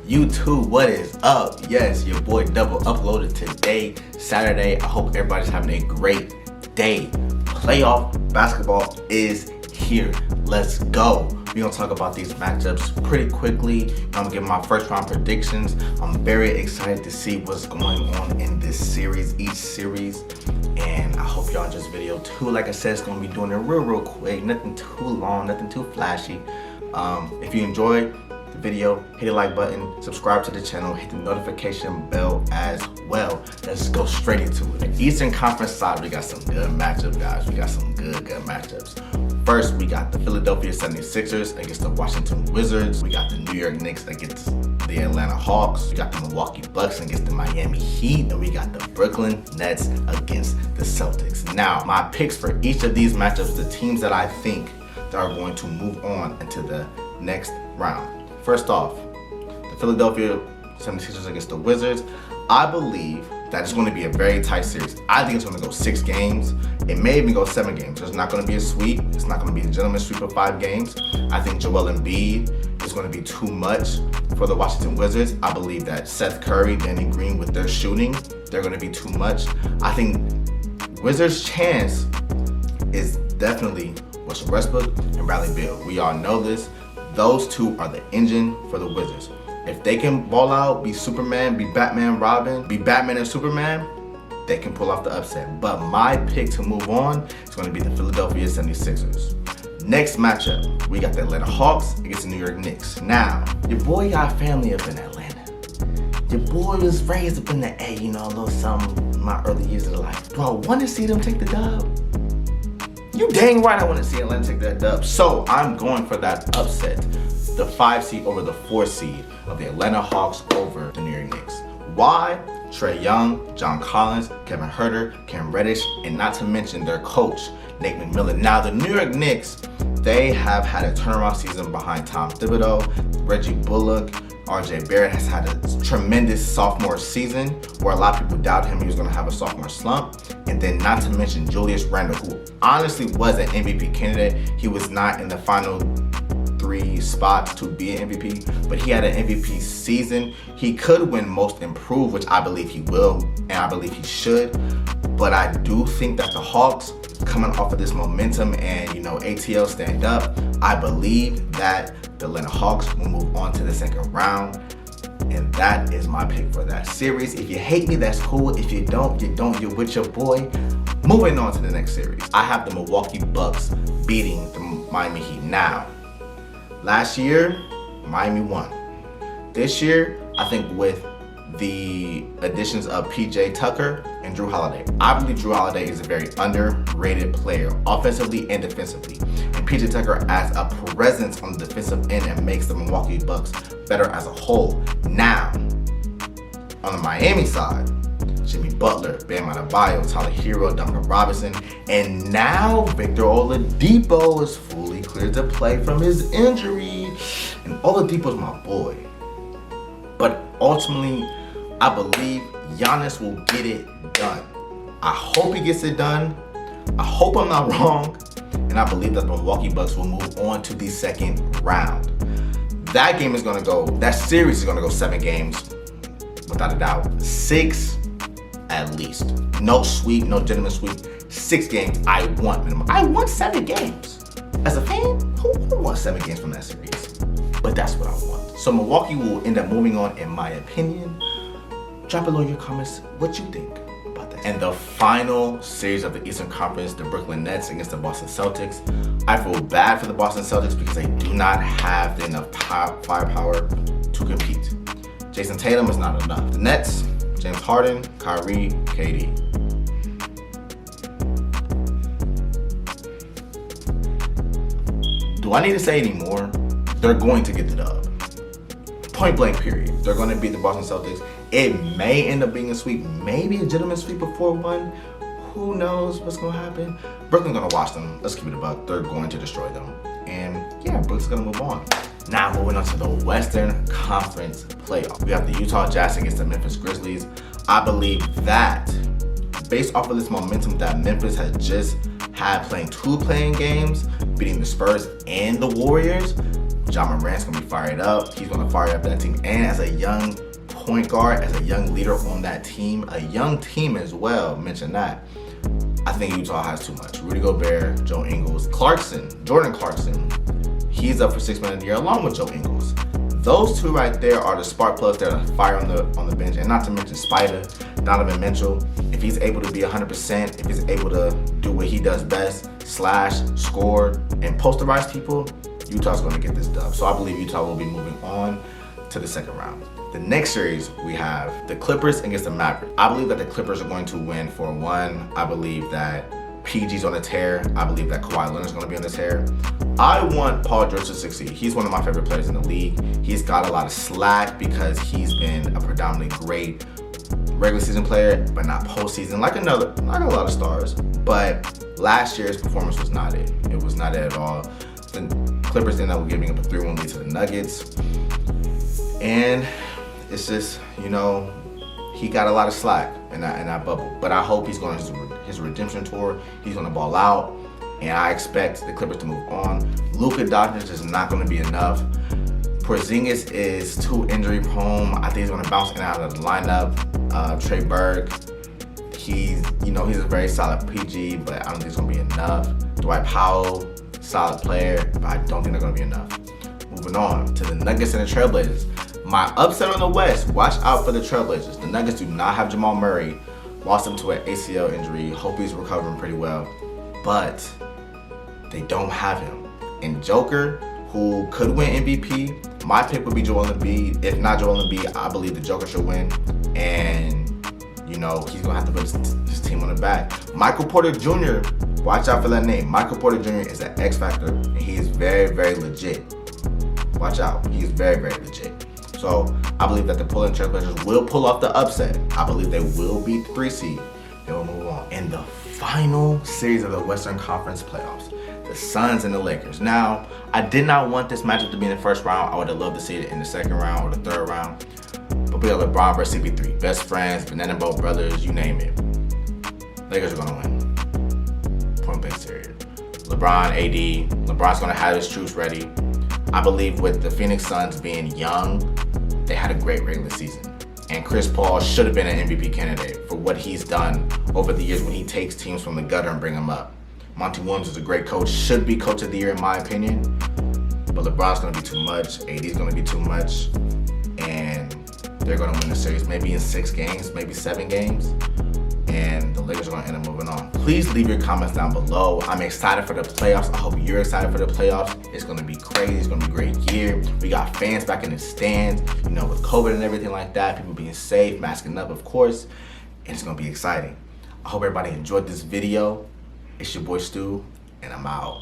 YouTube, what is up? Yes, your boy Double uploaded today, Saturday. I hope everybody's having a great day. Playoff basketball is here. Let's go. We're gonna talk about these matchups pretty quickly. I'm gonna give my first round predictions. I'm very excited to see what's going on in this series, each series. And I hope y'all enjoy this video too. Like I said, it's gonna be doing it real quick. Nothing too long, nothing too flashy. If you enjoyed the video, hit the like button, subscribe to the channel, hit the notification bell as well. Let's go straight into it. The Eastern Conference side, we got some good matchups, guys. We got some good matchups. First, we got the Philadelphia 76ers against the Washington Wizards. We got the New York Knicks against the Atlanta Hawks. We got the Milwaukee Bucks against the Miami Heat. And we got the Brooklyn Nets against the Celtics. Now, my picks for each of these matchups, the teams that I think that are going to move on into the next round. First off, the Philadelphia 76ers against the Wizards. I believe that it's going to be a very tight series. I think it's going to go 6 games. It may even go 7 games. It's not going to be a sweep. It's not going to be a gentleman's sweep of 5 games. I think Joel Embiid is going to be too much for the Washington Wizards. I believe that Seth Curry, Danny Green with their shooting, they're going to be too much. I think Wizards' chance is definitely Russell Westbrook and Bradley Beal. We all know this. Those two are the engine for the Wizards. If they can ball out, be Superman, be Batman, Robin, be Batman and Superman, they can pull off the upset. But my pick to move on is going to be the Philadelphia 76ers. Next matchup, we got the Atlanta Hawks against the New York Knicks. Now, your boy got family up in Atlanta. Your boy was raised up in the A, you know, a little something in my early years of life. Do I want to see them take the dub? You dang right I want to see Atlanta take that dub. So I'm going for that upset. The 5 seed over the 4 seed of the Atlanta Hawks over the New York Knicks. Why? Trae Young, John Collins, Kevin Huerter, Cam Reddish, and not to mention their coach, Nate McMillan. Now the New York Knicks, they have had a turnaround season behind Tom Thibodeau, Reggie Bullock. RJ Barrett has had a tremendous sophomore season where a lot of people doubted him he was going to have a sophomore slump. And then not to mention Julius Randle, who honestly was an MVP candidate. He was not in the final 3 spots to be an MVP, but he had an MVP season. He could win Most Improved, which I believe he will, and I believe he should. But I do think that the Hawks, coming off of this momentum and, you know, ATL stand up, I believe that the Atlanta Hawks will move on to the second round. And that is my pick for that series. If you hate me, that's cool. If you don't, you don't. You're with your boy. Moving on to the next series. I have the Milwaukee Bucks beating the Miami Heat. Now, last year, Miami won. This year, I think with the additions of PJ Tucker and Drew Holiday. I believe Drew Holiday is a very underrated player, offensively and defensively. And PJ Tucker adds a presence on the defensive end and makes the Milwaukee Bucks better as a whole. Now, on the Miami side, Jimmy Butler, Bam Adebayo, Tyler Hero, Duncan Robinson, and now Victor Oladipo is fully cleared to play from his injury. And Oladipo's my boy. But ultimately, I believe Giannis will get it done. I hope he gets it done. I hope I'm not wrong. And I believe that the Milwaukee Bucks will move on to the second round. That series is gonna go 7 games, without a doubt. 6 at least. No sweep, no gentleman sweep. 6 games, I want minimum. I want 7 games. As a fan, who wants 7 games from that series? But that's what I want. So Milwaukee will end up moving on, in my opinion. Drop below your comments what you think about that. And the final series of the Eastern Conference, the Brooklyn Nets against the Boston Celtics. I feel bad for the Boston Celtics because they do not have enough firepower to compete. Jason Tatum is not enough. The Nets, James Harden, Kyrie, KD. Do I need to say any more? They're going to get the dub. Point blank period. They're going to beat the Boston Celtics. It may end up being a sweep, maybe a gentleman's sweep of 4-1. Who knows what's going to happen? Brooklyn's going to watch them. Let's keep it a buck. They're going to destroy them. And yeah, Brooklyn's going to move on. Now moving on to the Western Conference playoff. We have the Utah Jazz against the Memphis Grizzlies. I believe that based off of this momentum that Memphis has just had playing 2 playing games, beating the Spurs and the Warriors, John Morant's gonna be fired up. He's gonna fire up that team. And as a young point guard, as a young leader on that team, a young team as well, mention that, I think Utah has too much. Rudy Gobert, Joe Ingles, Jordan Clarkson, he's up for 6 Man of the Year along with Joe Ingles. Those two right there are the spark plugs that are fire on the bench. And not to mention Spider, Donovan Mitchell. If he's able to be 100%, if he's able to do what he does best, slash, score, and posterize people, Utah's going to get this dub. So I believe Utah will be moving on to the second round. The next series, we have the Clippers against the Mavericks. I believe that the Clippers are going to win for one. I believe that PG's on a tear. I believe that Kawhi Leonard's going to be on a tear. I want Paul George to succeed. He's one of my favorite players in the league. He's got a lot of slack because he's been a predominantly great regular season player, but not postseason, like a lot of stars. But last year's performance was not it. It was not it at all. The Clippers ended up giving up a 3-1 lead to the Nuggets. And it's just, he got a lot of slack in that bubble. But I hope he's going on his redemption tour. He's going to ball out. And I expect the Clippers to move on. Luka Doncic is not going to be enough. Porzingis is too injury prone. I think he's going to bounce in and out of the lineup. Trey Burke, he's a very solid PG, but I don't think it's going to be enough. Dwight Powell, solid player, but I don't think they're going to be enough. Moving on to the Nuggets and the Trailblazers. My upset on the West, watch out for the Trailblazers. The Nuggets do not have Jamal Murray. Lost him to an ACL injury. Hope he's recovering pretty well. But they don't have him. And Joker, who could win MVP, my pick would be Joel Embiid. If not Joel Embiid, I believe the Joker should win. And, he's going to have to put his team on the back. Michael Porter Jr., watch out for that name. Michael Porter Jr. is an X factor, and he is very, very legit. Watch out. He is very, very legit. So I believe that the Portland Trail Blazers will pull off the upset. I believe they will beat the 3 seed. They will move on. In the final series of the Western Conference playoffs, the Suns and the Lakers. Now, I did not want this matchup to be in the first round. I would have loved to see it in the second round or the third round. But we got LeBron versus CP3. Best friends, banana boat brothers, you name it. Lakers are going to win. Point blank series. LeBron, AD. LeBron's going to have his troops ready. I believe with the Phoenix Suns being young, they had a great regular season. And Chris Paul should have been an MVP candidate for what he's done over the years when he takes teams from the gutter and bring them up. Monty Williams is a great coach, should be coach of the year in my opinion. But LeBron's going to be too much, AD's going to be too much, and they're going to win the series maybe in 6 games, maybe 7 games. And the Lakers are going to end up moving on. Please leave your comments down below. I'm excited for the playoffs. I hope you're excited for the playoffs. It's going to be crazy. It's going to be a great year. We got fans back in the stands, with COVID and everything like that. People being safe, masking up, of course. And it's going to be exciting. I hope everybody enjoyed this video. It's your boy Stu, and I'm out.